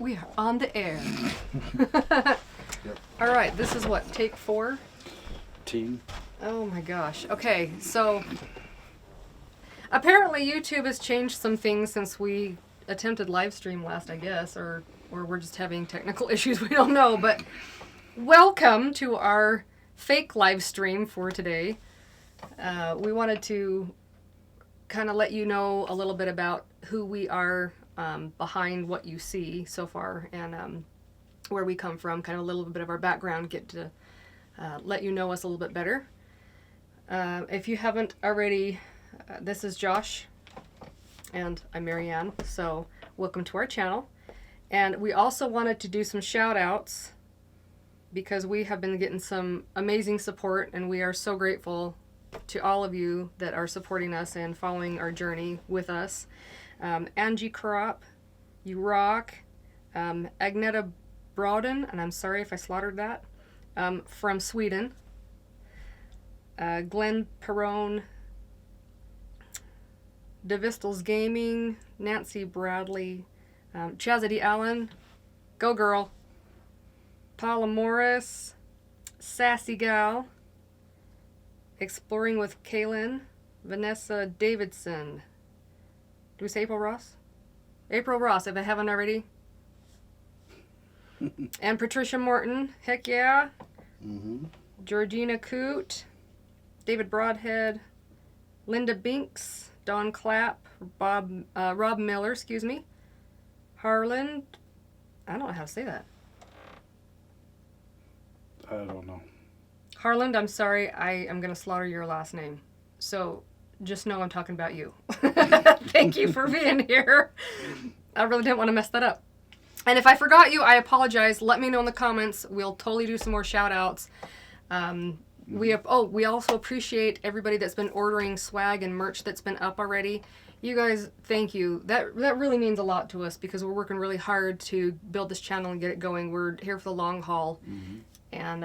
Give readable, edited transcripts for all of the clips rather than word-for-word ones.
We are on the air. Yep. All right, this is what, take 4? Team. Oh my gosh. Okay, so apparently YouTube has changed some things since we attempted live stream last, I guess, or we're just having technical issues. We don't know, but welcome to our fake live stream for today. We wanted to kind of let you know a little bit about who we are behind what you see so far, and where we come from, kind of a little bit of our background, get to let you know us a little bit better. If you haven't already, this is Josh, and I'm Marianne, so welcome to our channel. And we also wanted to do some shout outs because we have been getting some amazing support, and we are so grateful to all of you that are supporting us and following our journey with us. Angie Krop, you rock. Agneta Broden, and I'm sorry if I slaughtered that, from Sweden. Glenn Perrone, DeVistles Gaming, Nancy Bradley, Chastity Allen, go girl, Paula Morris, Sassy Gal, Exploring with Kaylin, Vanessa Davidson. Do we say April Ross? April Ross, if I haven't already. And Patricia Morton, heck yeah. Mm-hmm. Georgina Coote, David Broadhead, Linda Binks, Don Clapp, Rob Miller, Harland, I don't know how to say that. I don't know. Harland, I'm sorry, I am going to slaughter your last name. So just know I'm talking about you. Thank you for being here. I really didn't want to mess that up. And if I forgot you, I apologize. Let me know in the comments. We'll totally do some more shout outs. We also appreciate everybody that's been ordering swag and merch that's been up already. You guys, thank you. That really means a lot to us because we're working really hard to build this channel and get it going. We're here for the long haul, and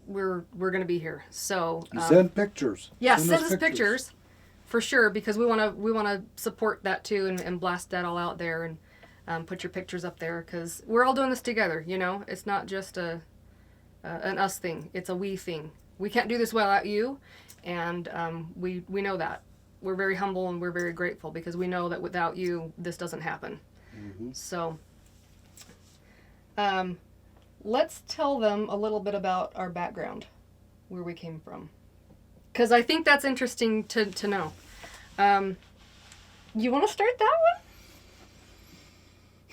we're going to be here. So Send pictures. Yeah, send us pictures for sure, because we want to support that too and blast that all out there and put your pictures up there, because we're all doing this together. You know, it's not just an us thing; it's a we thing. We can't do this without you, and we know that. We're very humble and we're very grateful because we know that without you, this doesn't happen. Mm-hmm. So, let's tell them a little bit about our background, where we came from, because I think that's interesting to know. You want to start that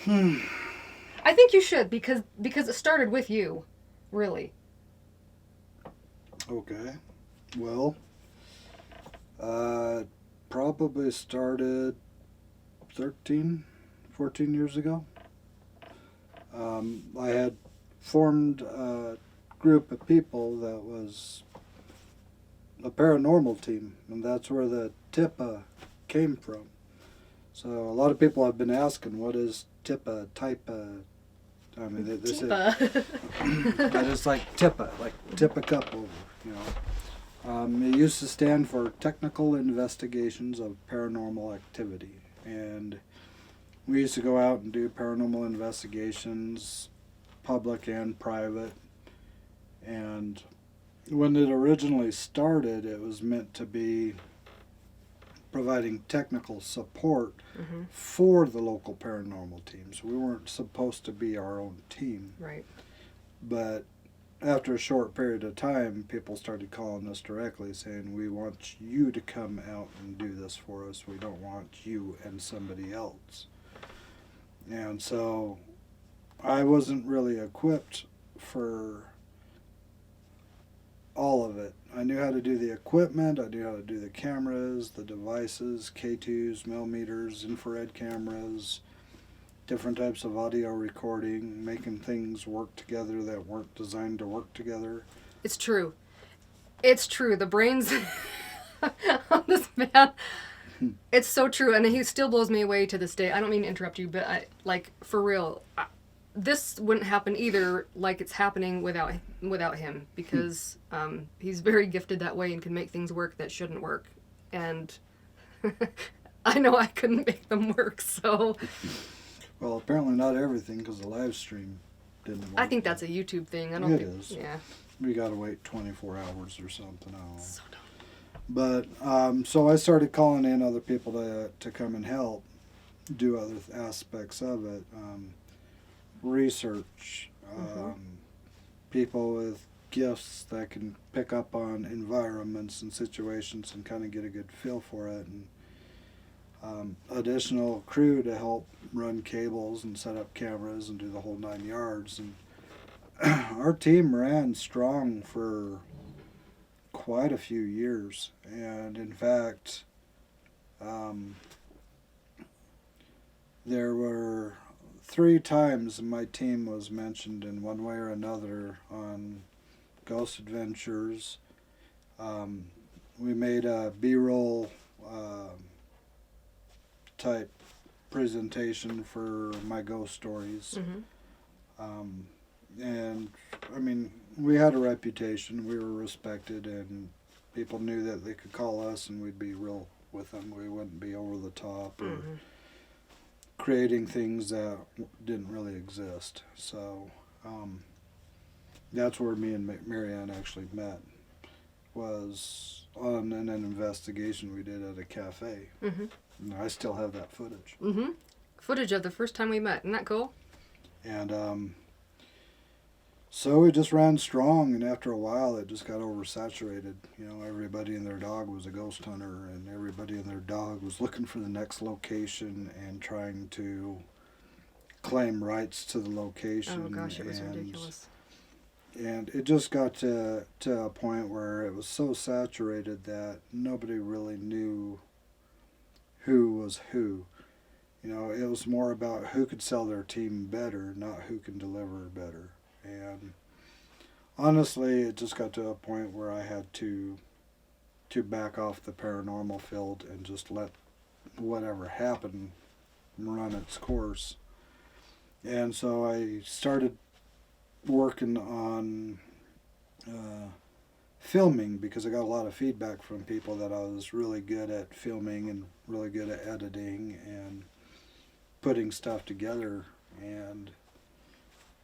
one? I think you should, because it started with you, really. Okay. Well, probably started 13, 14 years ago. I had formed a group of people that was a paranormal team, and that's where the TIPA came from. So a lot of people have been asking, what is TIPA, TIPA? I mean, they say, but it's like TIPA, like tip a cup over, you know. It used to stand for Technical Investigations of Paranormal Activity, and we used to go out and do paranormal investigations, public and private. And when it originally started, it was meant to be providing technical support for the local paranormal teams. We weren't supposed to be our own team. Right. But after a short period of time, people started calling us directly saying, we want you to come out and do this for us. We don't want you and somebody else. And so I wasn't really equipped for all of it. I knew how to do the equipment, I knew how to do the cameras, the devices, K2s, millimeters, infrared cameras, different types of audio recording, making things work together that weren't designed to work together. It's true. It's true. The brains on this man, it's so true. And he still blows me away to this day. I don't mean to interrupt you, but for real, this wouldn't happen either like it's happening without him, because he's very gifted that way and can make things work that shouldn't work. And I know I couldn't make them work, so Well, apparently not everything because the live stream didn't work. I think that's a YouTube thing. I don't It think is. Yeah. We got to wait 24 hours or something. I don't know. So dumb. But so I started calling in other people to come and help do other aspects of it. Research, people with gifts that can pick up on environments and situations and kind of get a good feel for it. And additional crew to help run cables and set up cameras and do the whole 9 yards. And our team ran strong for quite a few years. And in fact, there were 3 times my team was mentioned in one way or another on Ghost Adventures. We made a B-roll type presentation for my ghost stories. And I mean, we had a reputation, we were respected, and people knew that they could call us and we'd be real with them. We wouldn't be over the top or creating things that didn't really exist. So that's where me and Marianne actually met, was on an investigation we did at a cafe. And I still have that footage. Footage of the first time we met. Isn't that cool? And so we just ran strong, and after a while it just got oversaturated. You know, everybody and their dog was a ghost hunter, and everybody and their dog was looking for the next location and trying to claim rights to the location. Oh gosh, it was ridiculous. And it just got to a point where it was so saturated that nobody really knew who was who. You know, it was more about who could sell their team better, not who can deliver better. And honestly, it just got to a point where I had to back off the paranormal field and just let whatever happened run its course. And so I started working on filming, because I got a lot of feedback from people that I was really good at filming and really good at editing and putting stuff together. And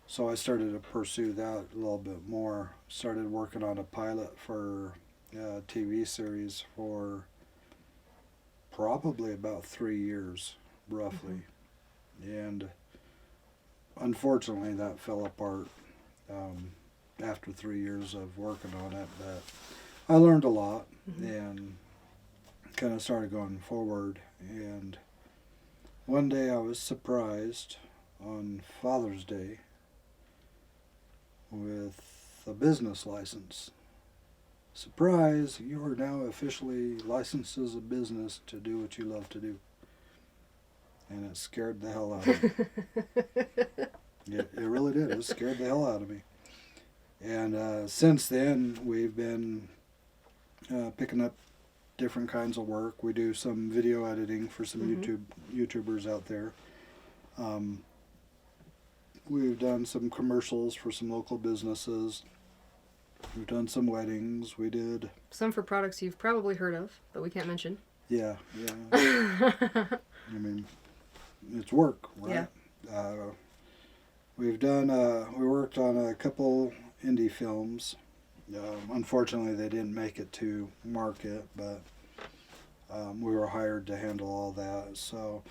so I started to pursue that a little bit more. Started working on a pilot for a TV series for probably about 3 years, roughly. And unfortunately that fell apart after 3 years of working on it. But I learned a lot and kind of started going forward. And one day I was surprised on Father's Day with a business license. Surprise, you are now officially licensed as a business to do what you love to do. And it scared the hell out of me. It really did. It scared the hell out of me. And since then, we've been picking up different kinds of work. We do some video editing for some YouTubers out there. We've done some commercials for some local businesses. We've done some weddings. We did some for products you've probably heard of, but we can't mention. Yeah. I mean, it's work, right? Yeah. We've done. We worked on a couple indie films. Unfortunately, they didn't make it to market, but we were hired to handle all that. So,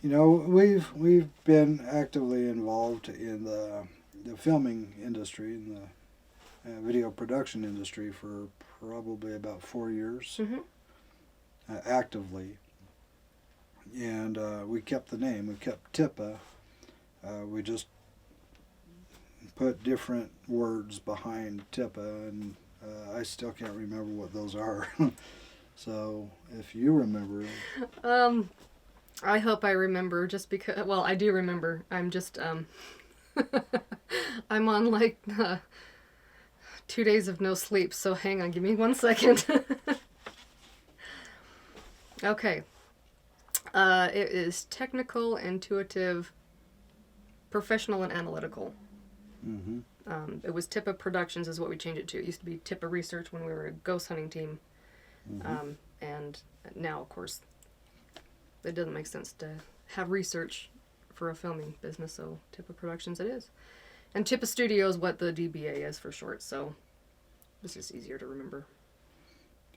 you know, we've been actively involved in the filming industry, in the video production industry for probably about 4 years, actively. And we kept the name. We kept TIPA. We just put different words behind TIPA, and I still can't remember what those are. So if you remember. I hope I remember, just because, well, I do remember. I'm just, I'm on like 2 days of no sleep, so hang on, give me 1 second. Okay. It is technical, intuitive, professional, and analytical. It was TIPA Productions is what we changed it to. It used to be TIPA Research when we were a ghost hunting team. And now, of course, it doesn't make sense to have research for a filming business, so TIPA Productions it is. And TIPA Studio is what the DBA is for short, so it's just easier to remember.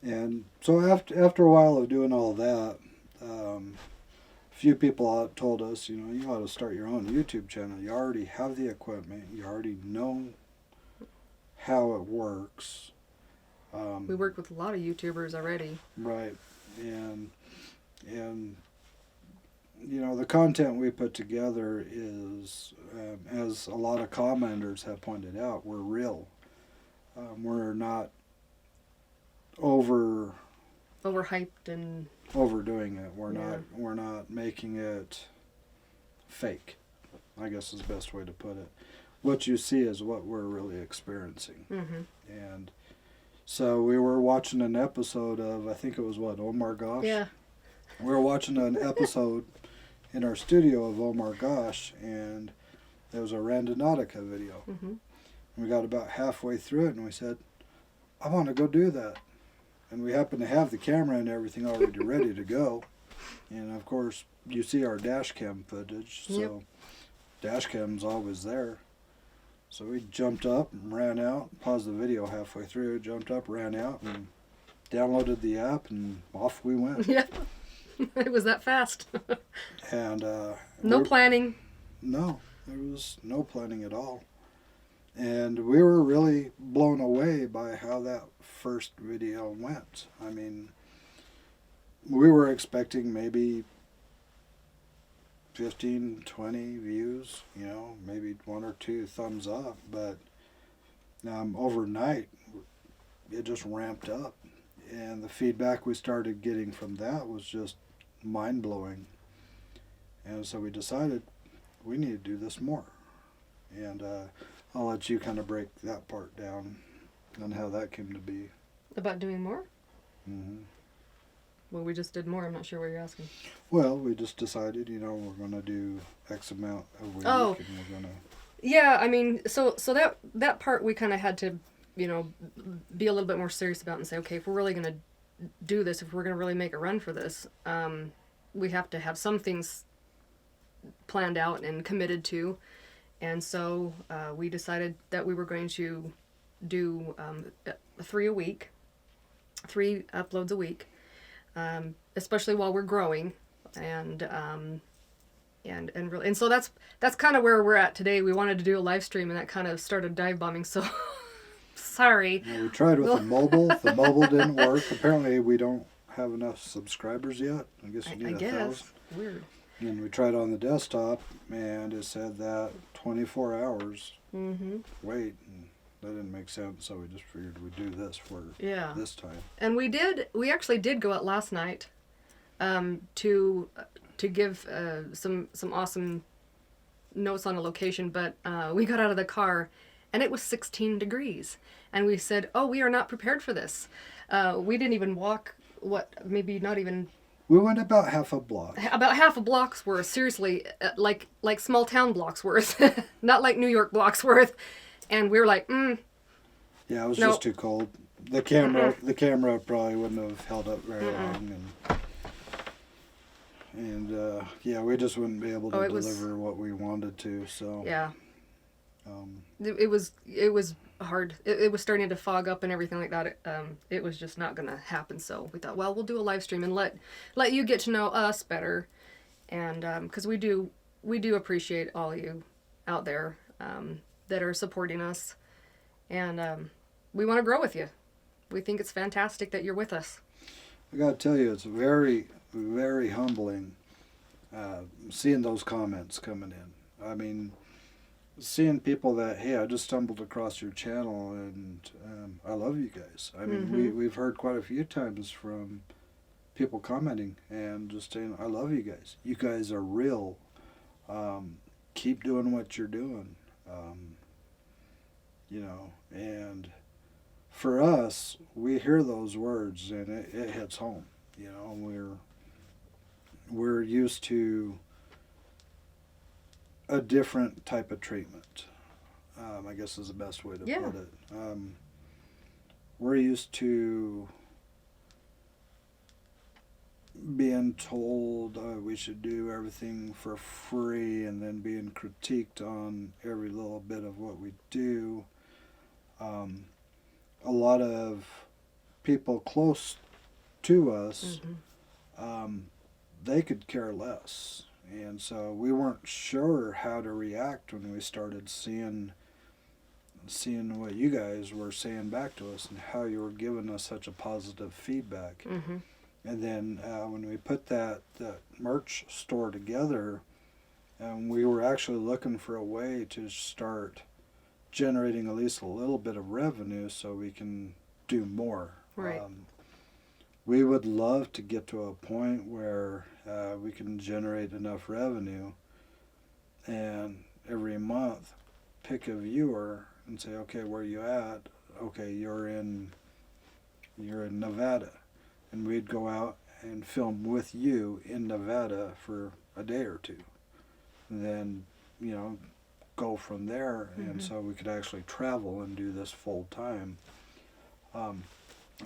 And so after a while of doing all that, a few people told us, you know, you ought to start your own YouTube channel. You already have the equipment. You already know how it works. We work with a lot of YouTubers already. Right. And you know, the content we put together is, as a lot of commenters have pointed out, we're real. We're not overdoing it. We're not making it fake, I guess is the best way to put it. What you see is what we're really experiencing. Mm-hmm. And so we were watching an episode of, I think it was what, Oh My Gosh? Yeah. We were watching an episode in our studio of Oh My Gosh, and there was a Randonautica video. Mm-hmm. We got about halfway through it, and we said, I want to go do that. And we happened to have the camera and everything already ready to go. And of course, you see our dash cam footage, so Yep. dash cam's always there. So we jumped up and ran out, paused the video halfway through, jumped up, ran out, and downloaded the app, and off we went. Yeah. It was that fast. And no planning. No, there was no planning at all. And we were really blown away by how that first video went. I mean, we were expecting maybe 15, 20 views, you know, maybe 1 or 2 thumbs up, but overnight it just ramped up. And the feedback we started getting from that was just mind-blowing. And so we decided we need to do this more. And I'll let you kind of break that part down on how that came to be. About doing more? Mm-hmm. Well, we just did more. I'm not sure what you're asking. Well, we just decided, you know, we're going to do X amount a week, Oh. and we're going to... Yeah, I mean, so that part we kind of had to, you know, be a little bit more serious about and say, okay, if we're really going to do this, if we're going to really make a run for this, we have to have some things planned out and committed to. And so we decided that we were going to do 3 a week, 3 uploads a week, especially while we're growing, and so that's kind of where we're at today. We wanted to do a live stream, and that kind of started dive bombing. So sorry. Yeah, we tried with the mobile. The mobile didn't work. Apparently, we don't have enough subscribers yet. I guess you need 1,000. Weird. And we tried on the desktop, and it said that 24 hours Mm-hmm. wait. And that didn't make sense, so we just figured we'd do this for this time. And we actually did go out last night to give some awesome notes on a location, but we got out of the car and it was 16 degrees. And we said, oh, we are not prepared for this. We didn't even walk, maybe not even... We went about half a block. About half a block's worth, seriously, like small town blocks worth, not like New York blocks worth. And we were like, Yeah, it was Nope. just too cold. The camera probably wouldn't have held up very long, and yeah, we just wouldn't be able to deliver what we wanted to. So yeah. um, It was hard. It was starting to fog up and everything like that. It was just not gonna happen. So we thought, well, we'll do a live stream and let you get to know us better, and because we do appreciate all you out there that are supporting us, and we want to grow with you. We think it's fantastic that you're with us. I gotta tell you, it's very, very humbling seeing those comments coming in. I mean, seeing people that, hey, I just stumbled across your channel and I love you guys. I mean, we've heard quite a few times from people commenting and just saying, I love you guys. You guys are real. Keep doing what you're doing. You know, and for us, we hear those words and it hits home. You know, we're used to a different type of treatment, I guess is the best way to put it. We're used to being told we should do everything for free and then being critiqued on every little bit of what we do. A lot of people close to us, they could care less. And so we weren't sure how to react when we started seeing what you guys were saying back to us and how you were giving us such a positive feedback. And then when we put that merch store together, we were actually looking for a way to start generating at least a little bit of revenue so we can do more. Right. We would love to get to a point where we can generate enough revenue and every month pick a viewer and say, okay, where are you at? Okay, you're in Nevada. And we'd go out and film with you in Nevada for a day or two. And then, go from there. And so we could actually travel and do this full time.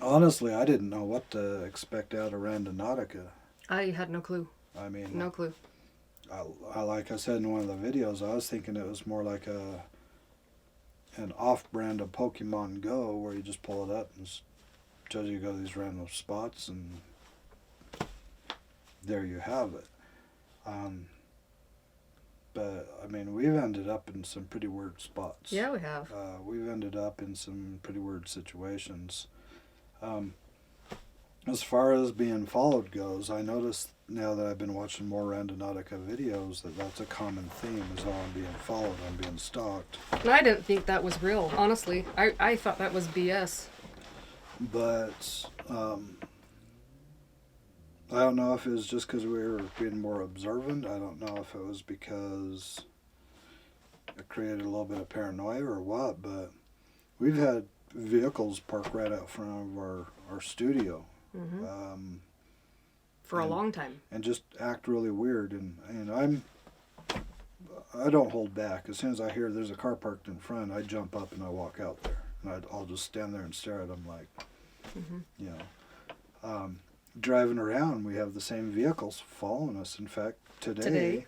Honestly, I didn't know what to expect out of Randonautica. I had no clue. I mean, no clue. I like I said in one of the videos, I was thinking it was more like an off-brand of Pokemon Go, where you just pull it up and tells you to go to these random spots, and there you have it. But I mean, we've ended up in some pretty weird spots. Yeah, we have. We've ended up in some pretty weird situations. As far as being followed goes, I noticed now that I've been watching more Randonautica videos that's a common theme, is how I'm being followed, I'm being stalked. And I didn't think that was real, honestly. I thought that was BS. But I don't know if it was just because we were being more observant. I don't know if it was because it created a little bit of paranoia or what, but we've had vehicles parked right out front of our studio. For a long time. And just act really weird. And I don't hold back. As soon as I hear there's a car parked in front, I jump up and I walk out there. And I'll just stand there and stare at them like, driving around, we have the same vehicles following us. In fact, today,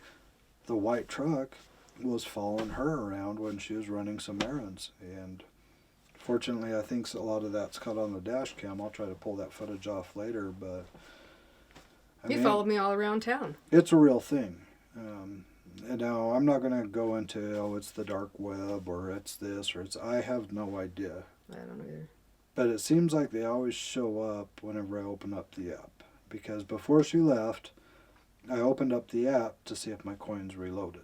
the white truck was following her around when she was running some errands. And fortunately, I think a lot of that's caught on the dash cam. I'll try to pull that footage off later, but He followed me all around town. It's a real thing. And now I'm not going to go into, it's the dark web or it's this or I have no idea. I don't either. But it seems like they always show up whenever I open up the app. Because before she left, I opened up the app to see if my coins reloaded.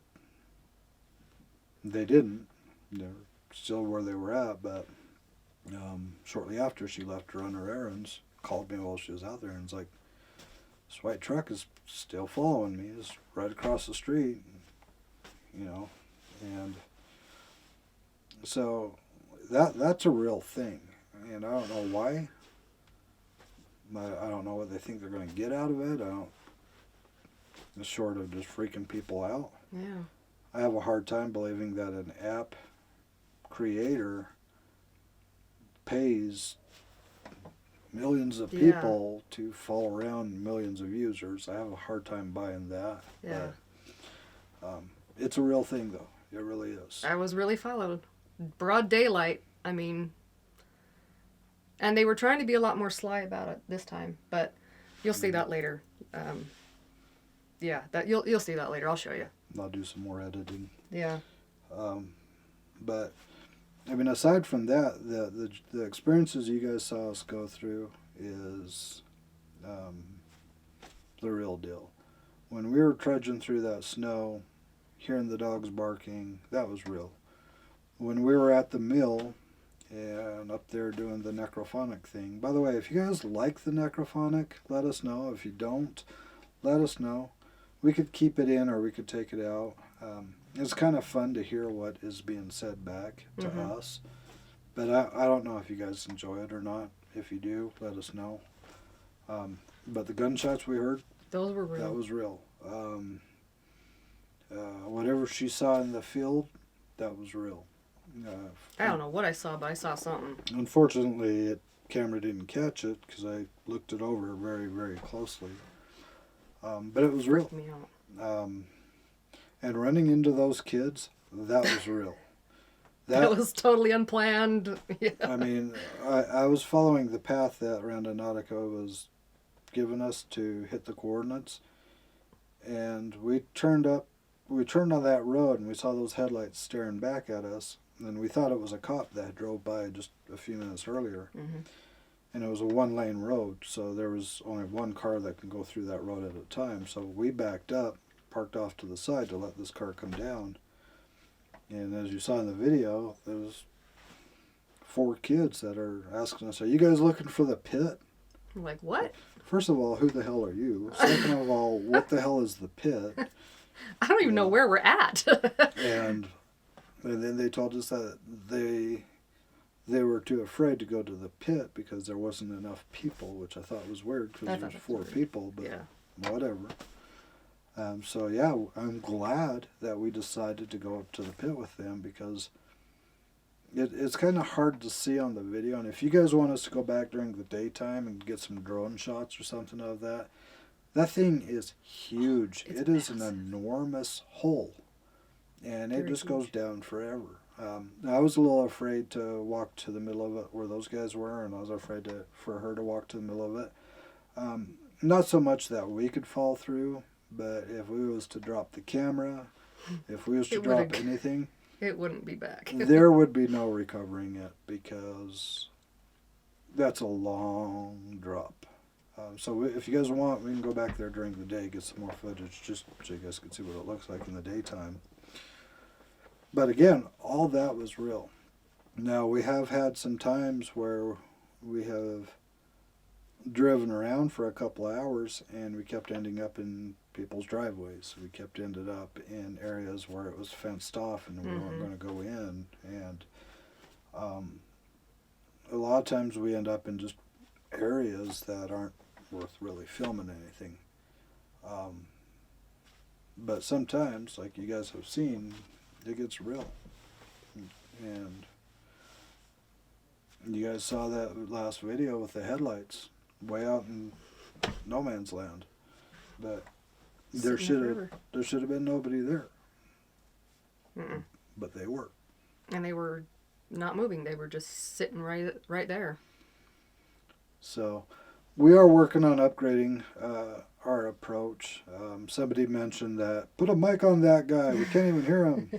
They didn't. They're still where they were at, but shortly after she left to run her errands, called me while she was out there and was like, this white truck is still following me. It's right across the street, and so that's a real thing. And I don't know why. I don't know what they think they're going to get out of it. It's short of just freaking people out. Yeah. I have a hard time believing that an app creator pays millions of people to follow around millions of users. I have a hard time buying that. Yeah. But, it's a real thing, though. It really is. I was really followed. Broad daylight. I mean, and they were trying to be a lot more sly about it this time, but you'll see that later. You'll see that later. I'll show you. I'll do some more editing. Yeah. But I mean, aside from that, the experiences you guys saw us go through is the real deal. When we were trudging through that snow, hearing the dogs barking, that was real. When we were at the mill and up there doing the necrophonic thing. By the way, if you guys like the necrophonic, let us know. If you don't, let us know. We could keep it in or we could take it out. It's kind of fun to hear what is being said back to us. But I don't know if you guys enjoy it or not. If you do, let us know. But the gunshots we heard, those were real. That was real. Whatever she saw in the field, that was real. I don't know what I saw, but I saw something. Unfortunately, camera didn't catch it because I looked it over very, very closely. But it was real. Freaked me out. And running into those kids, that was real. That was totally unplanned. Yeah. I mean, I was following the path that Randonautica was giving us to hit the coordinates, and we turned on that road, and we saw those headlights staring back at us, and we thought it was a cop that drove by just a few minutes earlier. Mm-hmm. And it was a one-lane road, so there was only one car that could go through that road at a time. So we backed up, parked off to the side to let this car come down. And as you saw in the video, there was 4 kids that are asking us, "Are you guys looking for the pit?" I'm like, what? First of all, who the hell are you? Second of all, what the hell is the pit? I don't even know where we're at. And then they told us that they were too afraid to go to the pit because there wasn't enough people, which I thought was weird because there's 4 people, but yeah. whatever. So yeah, I'm glad that we decided to go up to the pit with them because it's kind of hard to see on the video. And if you guys want us to go back during the daytime and get some drone shots or something of that, that thing is huge. It is an enormous hole, and it just goes down forever. I was a little afraid to walk to the middle of it where those guys were, and I was afraid for her to walk to the middle of it. Not so much that we could fall through, but if we was to drop the camera, if we was to drop anything, it wouldn't be back. there would be no recovering it because that's a long drop. So if you guys want, we can go back there during the day, get some more footage, just so you guys can see what it looks like in the daytime. But again, all that was real. Now, we have had some times where we have driven around for a couple hours and we kept ending up in people's driveways. We kept ended up in areas where it was fenced off and we weren't going to go in. And a lot of times we end up in just areas that aren't worth really filming anything. But sometimes, like you guys have seen, it gets real. And you guys saw that last video with the headlights way out in no man's land. But there should have been nobody there. Mm-mm. But they were. And they were not moving. They were just sitting right there. So we are working on upgrading our approach. Somebody mentioned that, put a mic on that guy. We can't even hear him.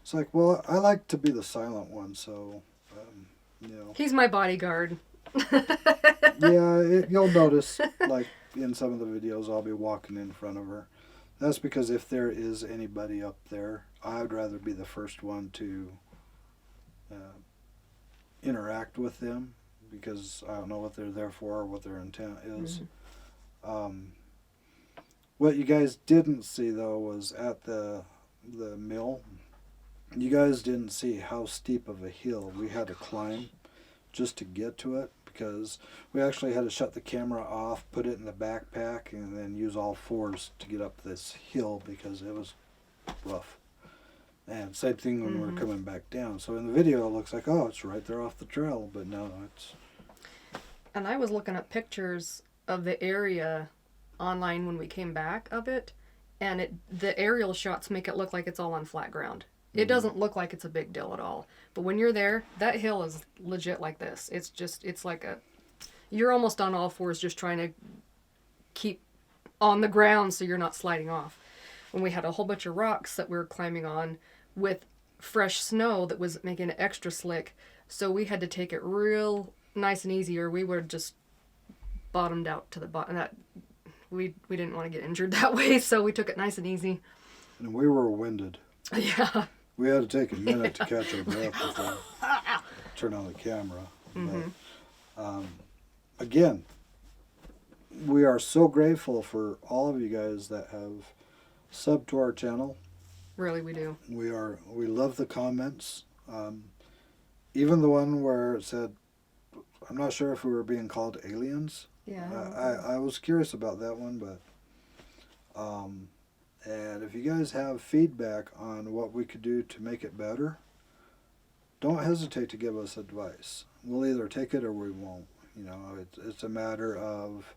It's like, well, I like to be the silent one, so, you know. He's my bodyguard. Yeah, you'll notice, like, in some of the videos, I'll be walking in front of her. That's because if there is anybody up there, I would rather be the first one to interact with them because I don't know what they're there for or what their intent is. Mm-hmm. What you guys didn't see, though, was at the mill. You guys didn't see how steep of a hill we had to climb just to get to it because we actually had to shut the camera off, put it in the backpack, and then use all 4s to get up this hill because it was rough. And same thing when we're coming back down. So in the video it looks like, oh, it's right there off the trail, but no, it's... And I was looking at pictures of the area online when we came back of it, and the aerial shots make it look like it's all on flat ground. It doesn't look like it's a big deal at all. But when you're there, that hill is legit like this. It's like you're almost on all 4s just trying to keep on the ground so you're not sliding off. When we had a whole bunch of rocks that we were climbing on with fresh snow that was making it extra slick, so we had to take it real nice and easy or we would have just bottomed out to the bottom. We didn't want to get injured that way, so we took it nice and easy. And we were winded. Yeah. We had to take a minute to catch our breath before turn on the camera. But, again, we are so grateful for all of you guys that have subbed to our channel. Really, we do. We love the comments. Even the one where it said, I'm not sure if we were being called aliens. Yeah. I was curious about that one, but and if you guys have feedback on what we could do to make it better, don't hesitate to give us advice. We'll either take it or we won't. You know, it's a matter of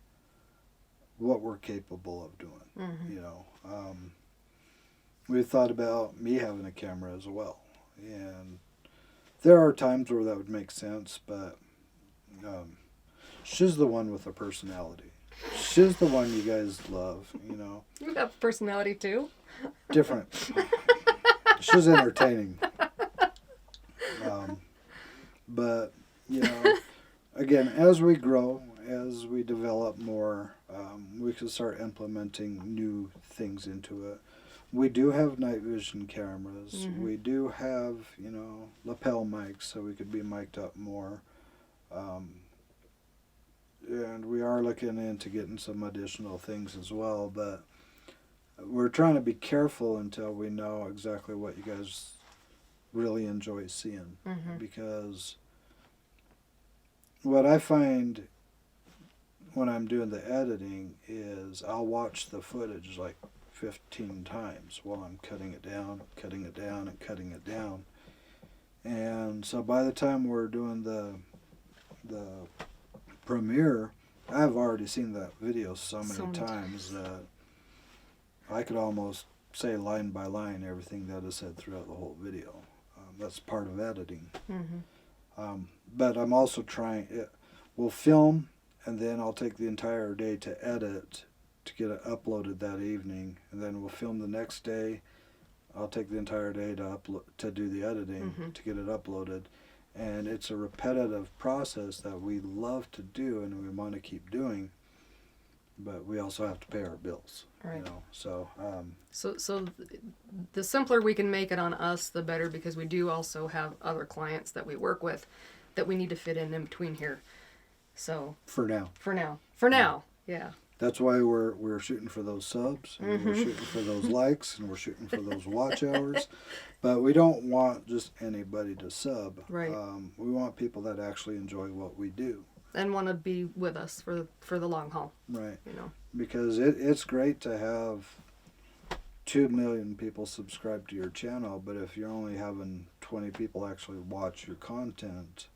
what we're capable of doing. Mm-hmm. You know, we thought about me having a camera as well, and there are times where that would make sense, but she's the one with a personality. She's the one you guys love, you know. You have personality too. Different. She's entertaining. But, you know, again, as we grow, as we develop more, we can start implementing new things into it. We do have night vision cameras. Mm-hmm. We do have, you know, lapel mics so we could be mic'd up more. And we are looking into getting some additional things as well, but we're trying to be careful until we know exactly what you guys really enjoy seeing. Mm-hmm. Because what I find when I'm doing the editing is I'll watch the footage like 15 times while I'm cutting it down, and cutting it down. And so by the time we're doing the premiere, I've already seen that video so many times that I could almost say line by line everything that is said throughout the whole video. That's part of editing. Mm-hmm. But I'm also trying, we'll film and then I'll take the entire day to edit to get it uploaded that evening, and then we'll film the next day. I'll take the entire day to do the editing to get it uploaded. And it's a repetitive process that we love to do and we want to keep doing, but we also have to pay our bills. Right. You know? So So the simpler we can make it on us, the better, because we do also have other clients that we work with that we need to fit in between here. So for now, yeah. That's why we're shooting for those subs, and we're shooting for those likes, and we're shooting for those watch hours. But we don't want just anybody to sub. Right. We want people that actually enjoy what we do. And want to be with us for the long haul. Right. You know. Because it's great to have 2 million people subscribe to your channel, but if you're only having 20 people actually watch your content,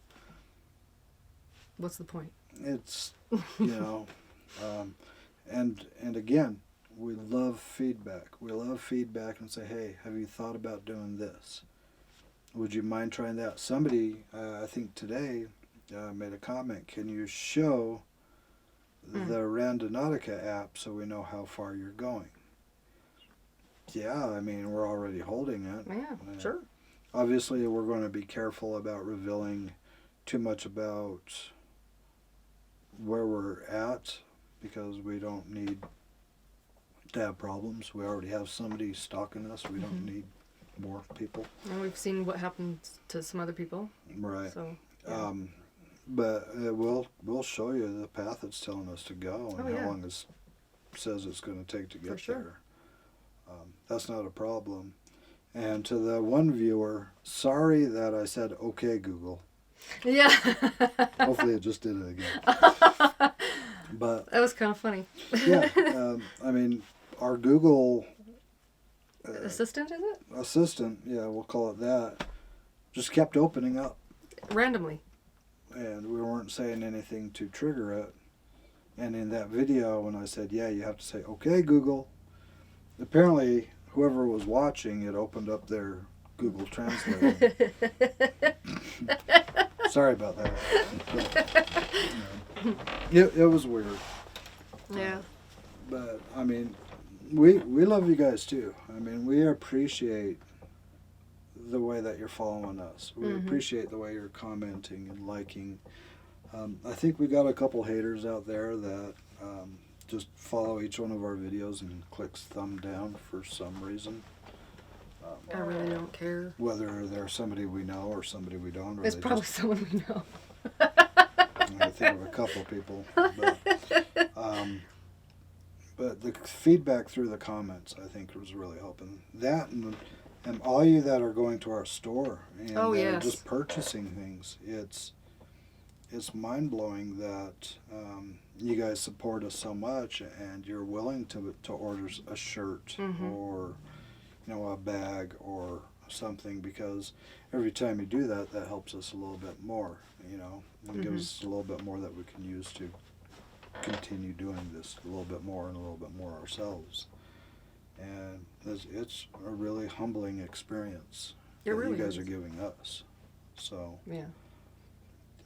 what's the point? It's, you know, and again, we love feedback. We love feedback and say, hey, have you thought about doing this? Would you mind trying that? Somebody, I think today, made a comment. Can you show the Randonautica app so we know how far you're going? Yeah, I mean, we're already holding it. Yeah, sure. Obviously, we're going to be careful about revealing too much about where we're at because we don't need to have problems. We already have somebody stalking us. We don't need more people. And we've seen what happened to some other people. Right. So, yeah. But we'll show you the path it's telling us to go and how long it says it's going to take to get there. That's not a problem. And to the one viewer, sorry that I said, okay, Google. Yeah. Hopefully it just did it again. But that was kind of funny. Yeah. I mean, our Google assistant, is it? Assistant, yeah, we'll call it that, just kept opening up. Randomly. And we weren't saying anything to trigger it. And in that video, when I said, yeah, you have to say, okay, Google, apparently whoever was watching, it opened up their Google Translate. Sorry about that. But, it was weird. Yeah. But, I mean, we love you guys too. I mean, we appreciate the way that you're following us. We appreciate the way you're commenting and liking. I think we got a couple haters out there that just follow each one of our videos and clicks thumb down for some reason. I really don't care. Whether they're somebody we know or somebody we don't. Or it's probably someone we know. I think of a couple people. But the feedback through the comments, I think, was really helping. That and all you that are going to our store and are just purchasing things, it's mind-blowing that you guys support us so much and you're willing to order a shirt or a bag or something, because every time you do that, that helps us a little bit more, and gives us a little bit more that we can use to continue doing this a little bit more and a little bit more ourselves. And it's a really humbling experience It that really you guys is. are giving us. So Yeah.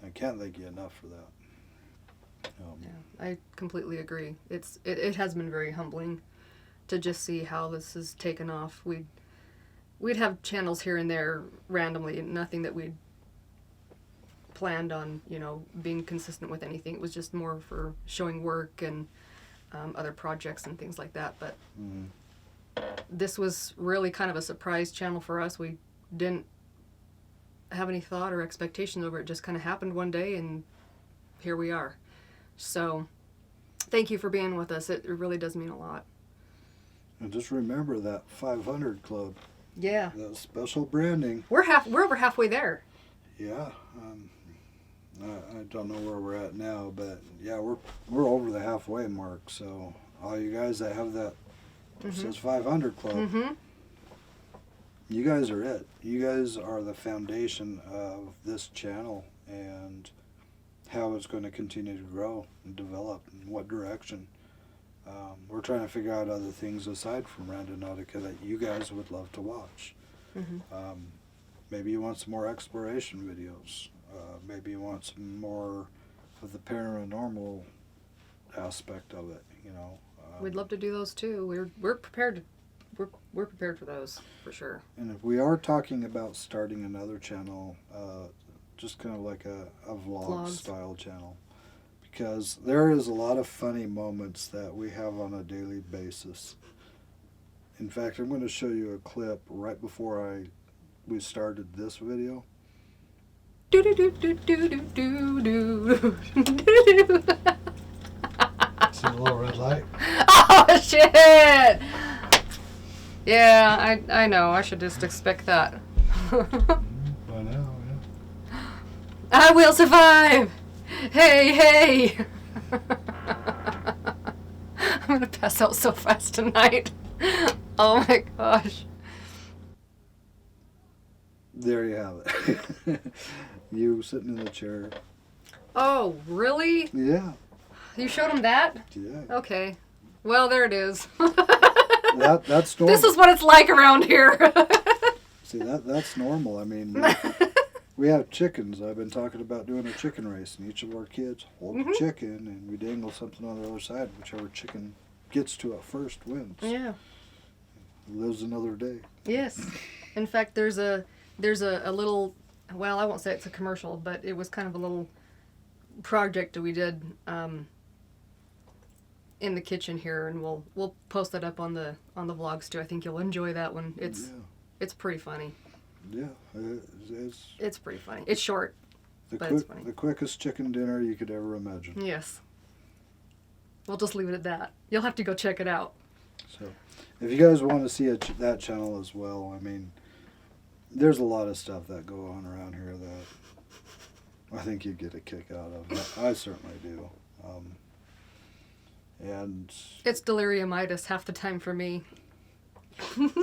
I can't thank you enough for that. Yeah, I completely agree. It has been very humbling to just see how this has taken off. We'd have channels here and there randomly, nothing that we'd planned on, being consistent with anything. It was just more for showing work and other projects and things like that. But this was really kind of a surprise channel for us. We didn't have any thought or expectations over it. It just kind of happened one day, and here we are. So thank you for being with us. It really does mean a lot. And just remember that 500 club. Yeah. That special branding. We're over halfway there. Yeah. I don't know where we're at now, but yeah, we're over the halfway mark. So all you guys that have that says 500 club, you guys are it. You guys are the foundation of this channel and how it's going to continue to grow and develop, in what direction. We're trying to figure out other things aside from Randonautica that you guys would love to watch. Maybe you want some more exploration videos. Maybe you want some more of the paranormal aspect of it. We'd love to do those too. We're prepared. We're prepared for those for sure. And if we are talking about starting another channel, just kind of like a vlog style channel, because there is a lot of funny moments that we have on a daily basis. In fact, I'm going to show you a clip right before we started this video. Do do do do do do do do. See the little red light? Oh shit! Yeah, I know. I should just expect that. By now, yeah. I will survive! Hey, hey! I'm gonna pass out so fast tonight. Oh my gosh. There you have it. You sitting in the chair. Oh, really? Yeah. You showed him that? Yeah. Okay. Well, there it is. That's normal. This is what it's like around here. See, that's normal. I mean, we have chickens. I've been talking about doing a chicken race, and each of our kids hold a chicken, and we dangle something on the other side. Whichever chicken gets to it first wins. Yeah. Lives another day. Yes. In fact, there's a little, well, I won't say it's a commercial, but it was kind of a little project that we did in the kitchen here, and we'll post that up on the vlogs too. I think you'll enjoy that one. It's pretty funny. Yeah, it's pretty funty. It's short, but it's funny. The quickest chicken dinner you could ever imagine. Yes. We'll just leave it at that. You'll have to go check it out. So, if you guys want to see that channel as well, I mean, there's a lot of stuff that go on around here that I think you get a kick out of. I certainly do. And it's deliriumitis half the time for me.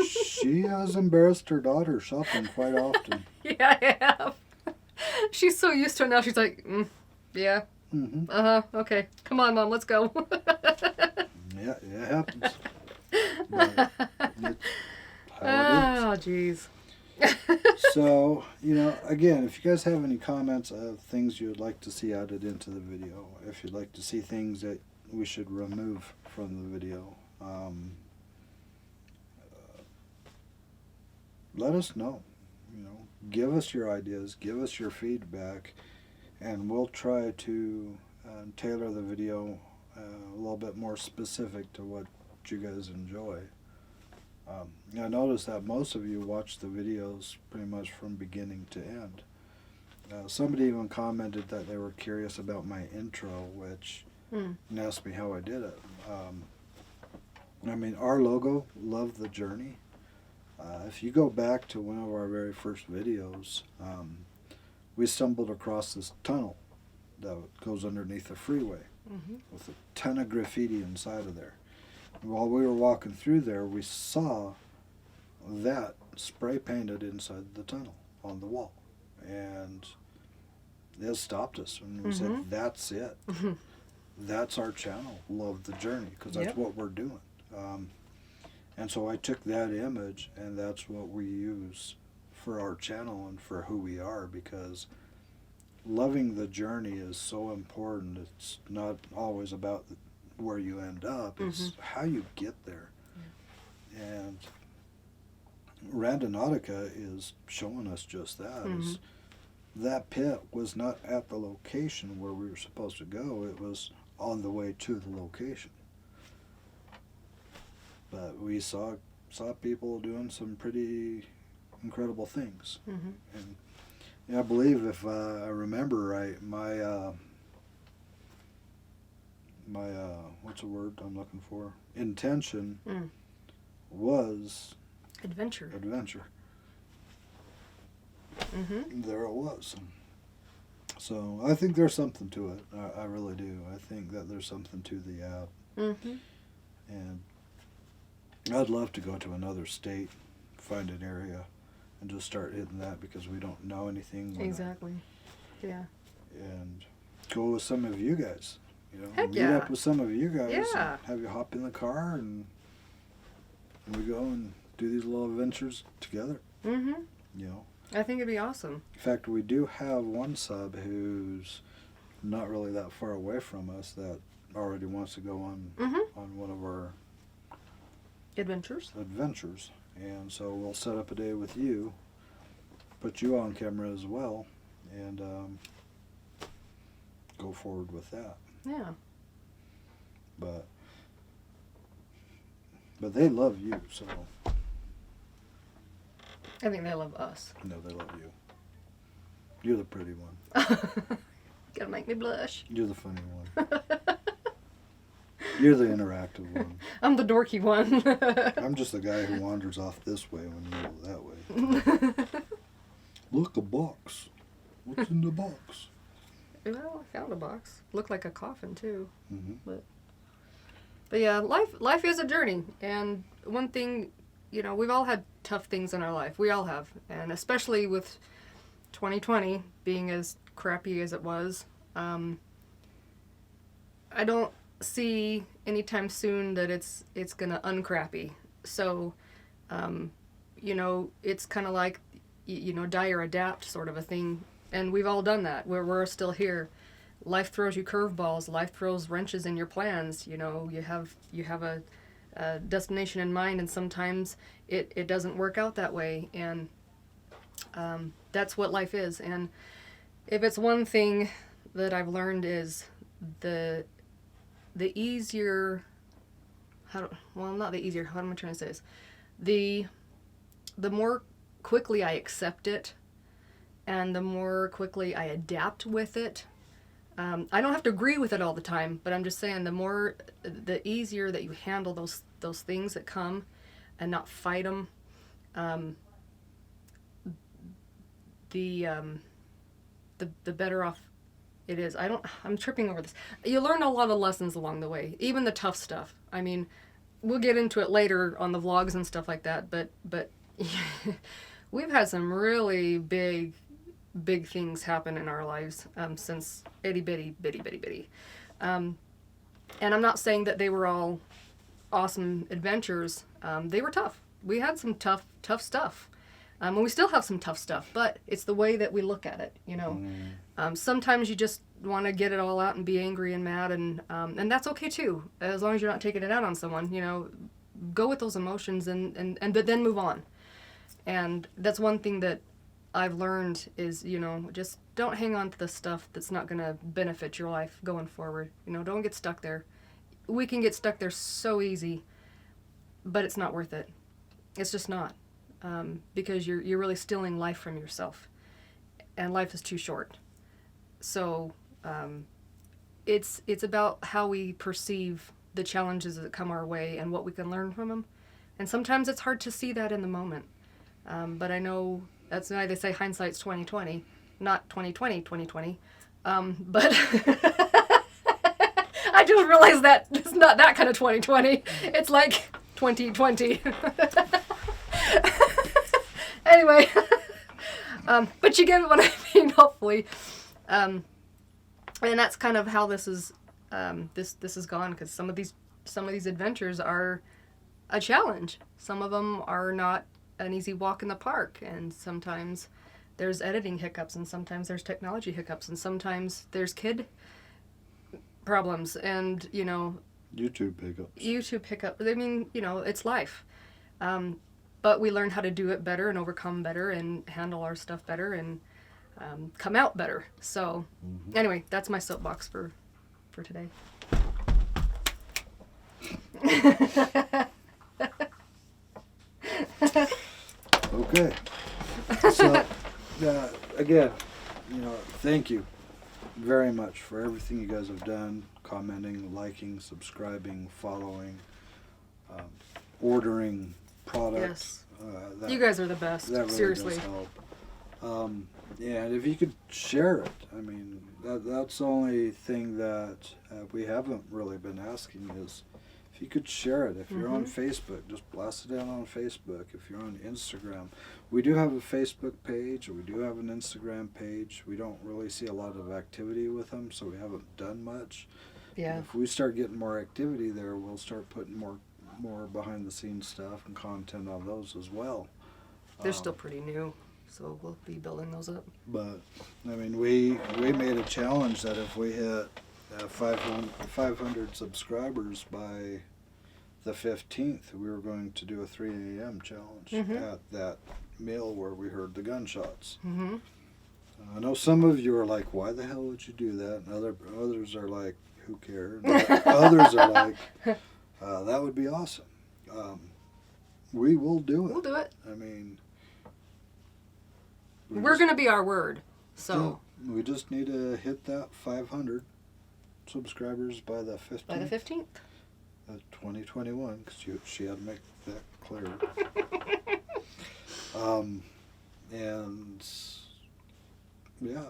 She has embarrassed her daughter shopping quite often. Yeah, I have. She's so used to it now. She's like, yeah. Okay. Come on, Mom. Let's go. Yeah, it happens. But it's how it is. Jeez. So, again, if you guys have any comments of things you would like to see added into the video, if you'd like to see things that we should remove from the video, let us know. Give us your ideas, give us your feedback, and we'll try to tailor the video a little bit more specific to what you guys enjoy. I noticed that most of you watch the videos pretty much from beginning to end. Somebody even commented that they were curious about my intro, which and asked me how I did it. I mean, our logo, Love the Journey. If you go back to one of our very first videos, we stumbled across this tunnel that goes underneath the freeway with a ton of graffiti inside of there. While we were walking through there, we saw that spray painted inside the tunnel on the wall. And it stopped us. And we said, that's it. that's our channel, Love the Journey, because that's Yep. what we're doing. And so I took that image, and that's what we use for our channel and for who we are, because loving the journey is so important. It's not always about where you end up, it's how you get there. And Randonautica is showing us just that. Is that pit was not at the location where we were supposed to go, it was on the way to the location. But we saw people doing some pretty incredible things. And yeah, I believe, if I remember right, my what's the word I'm looking for? Intention was Adventure. There it was. So I think there's something to it. I really do. I think that there's something to the app. And I'd love to go to another state, find an area, and just start hitting that, because we don't know anything. Exactly. Yeah. And go with some of you guys. You know, Heck meet yeah. up with some of you guys. Yeah. And have you hop in the car, and we go and do these little adventures together. You know. I think it'd be awesome. In fact, we do have one sub who's not really that far away from us that already wants to go on one of our Adventures. And so we'll set up a day with you, put you on camera as well, and go forward with that. Yeah. But they love you, so I think they love us. no, they love you. You're the pretty one. Gotta make me blush. You're the funny one. You're the interactive one. I'm the dorky one. I'm just the guy who wanders off this way when you go that way. Look, a box. What's in the box? Well, I found a box. Looked like a coffin too. Mm-hmm. But yeah, life is a journey. And one thing, you know, we've all had tough things in our life. We all have. And especially with 2020 being as crappy as it was, I don't see anytime soon that it's gonna uncrappy. So, you know, it's kind of like, you know, die or adapt sort of a thing. And we've all done that. We're still here. Life throws you curveballs. Life throws wrenches in your plans. You know, you have a destination in mind, and sometimes it doesn't work out that way. And that's what life is. And if it's one thing that I've learned is the easier, not the easier, how am I trying to say this? The more quickly I accept it, and the more quickly I adapt with it. I don't have to agree with it all the time, but I'm just saying the easier that you handle those things that come and not fight them, the better off it is. I'm tripping over this. You learn a lot of lessons along the way, even the tough stuff. I mean, we'll get into it later on the vlogs and stuff like that, but we've had some really big things happen in our lives since itty bitty. And I'm not saying that they were all awesome adventures. They were tough. We had some tough stuff. And we still have some tough stuff, but it's the way that we look at it, you know. Sometimes you just want to get it all out and be angry and mad, and that's okay too, as long as you're not taking it out on someone, you know. Go with those emotions but then move on. And that's one thing that I've learned is, you know, just don't hang on to the stuff that's not going to benefit your life going forward. You know, don't get stuck there. We can get stuck there so easy, but it's not worth it. It's just not. Because you're really stealing life from yourself, and life is too short. So it's about how we perceive the challenges that come our way and what we can learn from them. And sometimes it's hard to see that in the moment. But I know that's why they say hindsight's 20/20, not 20/20. But I just realized that it's not that kind of 20/20. It's like 2020. Anyway, but you get what I mean, hopefully. And that's kind of how this is this is gone, because some of these adventures are a challenge. Some of them are not an easy walk in the park, and sometimes there's editing hiccups, and sometimes there's technology hiccups, and sometimes there's kid problems, and YouTube hiccups. I mean, it's life. But we learn how to do it better and overcome better and handle our stuff better and come out better. So anyway, that's my soapbox for today. Okay. So, again, thank you very much for everything you guys have done, commenting, liking, subscribing, following, ordering products. Yes. You guys are the best. That really Seriously. does help. Yeah, and if you could share it, I mean, that's the only thing that we haven't really been asking is if you could share it. If you're on Facebook, just blast it out on Facebook. If you're on Instagram, we do have a Facebook page, we do have an Instagram page. We don't really see a lot of activity with them, so we haven't done much. Yeah. And if we start getting more activity there, we'll start putting more behind the scenes stuff and content on those as well. They're still pretty new, so we'll be building those up. But I mean, we made a challenge that if we hit 500 subscribers by the 15th, we were going to do a 3 a.m. challenge at that meal where we heard the gunshots. I know some of you are like, why the hell would you do that? And others are like, who cares? Others are like, that would be awesome. We will do it. We'll do it. I mean, we're going to be our word. So yeah, we just need to hit that 500 subscribers by the 15th. By the 15th. 2021, because she had to make that clear. And yeah,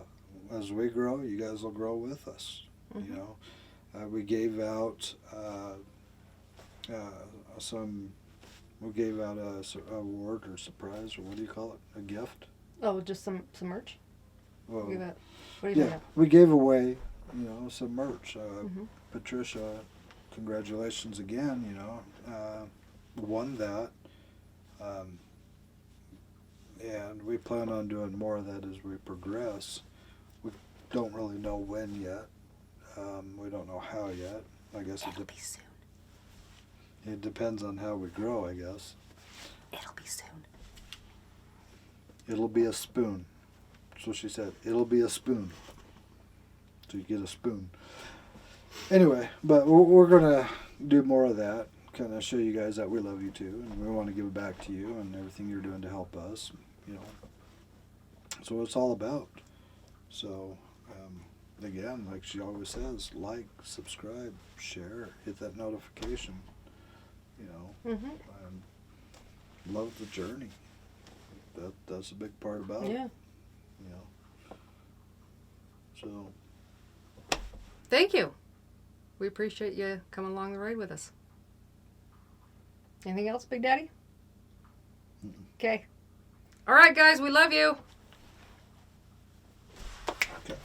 as we grow, you guys will grow with us. We gave out we gave out a award or surprise, or what do you call it? A gift? Oh, just some merch? Well, What are you talking about? we gave away, some merch. Patricia, congratulations again, won that. And we plan on doing more of that as we progress. We don't really know when yet. We don't know how yet. I guess It'll be soon. It depends on how we grow, I guess. It'll be soon. It'll be a spoon. So she said, it'll be a spoon. So you get a spoon. Anyway, but we're going to do more of that. Kind of show you guys that we love you too. And we want to give it back to you and everything you're doing to help us. So what it's all about. So, again, like she always says, like, subscribe, share, hit that notification. And love the journey. That's a big part about it. Yeah. So. Thank you. We appreciate you coming along the ride with us. Anything else, Big Daddy? Okay. All right, guys, we love you.